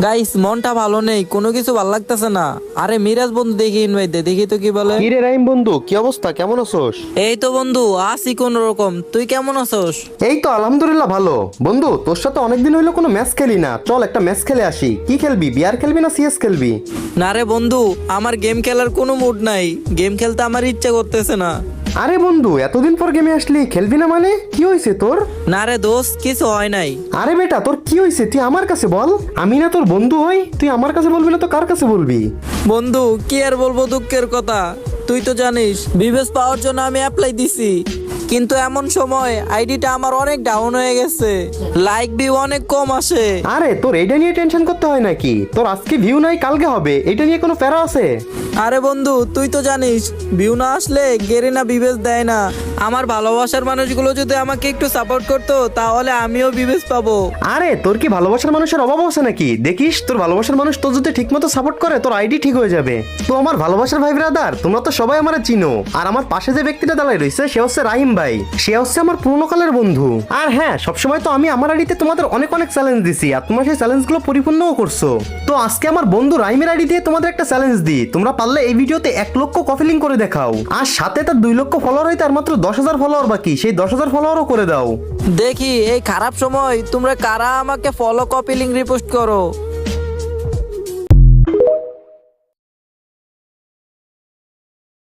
Guys মনটা ভালো নেই, কোনো কিছু ভালো লাগতেছে না। আরে মিরাজ বন্ধু দেখি ইনভাইট দে, দেখি তো কি বলে। কিরে রাহিম বন্ধু, কি অবস্থা, কেমন আছোস? এই তো বন্ধু আছি কোন রকম, তুই কেমন আছোস? এই তো আলহামদুলিল্লাহ ভালো। বন্ধু তোর সাথে অনেকদিন হইলো কোনো ম্যাচ খেলি না, চল একটা ম্যাচ খেলে আসি। কি খেলবি, বিআর খেলবি না সিএস খেলবি? না রে বন্ধু, আমার গেম খেলার কোনো মুড নাই, গেম খেলতে আমার ইচ্ছা করতেছে না। আরে বন্ধু এতদিন পর গেমে আসলি, খেলবি না মানে কি হয়েছে তোর? না রে দোস্ত, কিছু হয় নাই। আরে বেটা তোর কি হয়েছে তুই আমার কাছে বল, আমি না তোর বন্ধু হই, তুই আমার কাছে বলবি না তো কার কাছে বলবি? বন্ধু কি আর বলবো দুঃখের কথা, তুই তো জানিস বিবেস পাওয়ার জন্য আমি অ্যাপ্লাই দিছি, কিন্তু এমন সময় আইডিটা আমার অনেক ডাউন হয়ে গেছে, লাইক ভিউ অনেক কম আসে। আরে তোর এটা নিয়ে টেনশন করতে হয় নাকি? তোর আজকে ভিউ নাই কালকে হবে, এটা নিয়ে কোনো প্যারা আছে? আরে বন্ধু তুই তো জানিস ভিউ না আসলে গেরিনা বিবেস দেয় না। আমার ভালোবাসার মানুষগুলো যদি আমাকে একটু সাপোর্ট করতো তাহলে আমিও বিবেস পাবো। আরে তোর কি ভালোবাসার মানুষের অভাব আছে নাকি? দেখিস তোর ভালোবাসার মানুষ তোর যদি ঠিকমতো সাপোর্ট করে তোর আইডি ঠিক হয়ে যাবে। তো আমার ভালোবাসার ভাই ব্রাদার, তোমরা তো সবাই আমার চিনো, আর আমার পাশে যে ব্যক্তিটা দাঁড়ায় রয়েছে সে হচ্ছে রাহিম ভাই, সে হচ্ছে আমার পুরনোকালের বন্ধু। আর হ্যাঁ, সবসময় তো আমি আমার আইডিতে তোমাদের অনেক অনেক চ্যালেঞ্জ দিছি, আর তোমরা সেই চ্যালেঞ্জগুলো পরিপূর্ণও করছো। তো আজকে আমার বন্ধু রাহিমের আইডি দিয়ে তোমাদের একটা চ্যালেঞ্জ দিই, তোমরা পারলে এই ভিডিওতে 1 লক্ষ কপি লিঙ্ক করে দেখাও, আর সাথে তার 2 লক্ষ ফলোয়ার হইতে আর মাত্র 10,000 ফলোয়ার বাকি, সেই 10,000 ফলোয়ারও করে দাও। দেখি এই খারাপ সময় তোমরা কারা আমাকে ফলো কপি লিঙ্ক রিপোস্ট করো।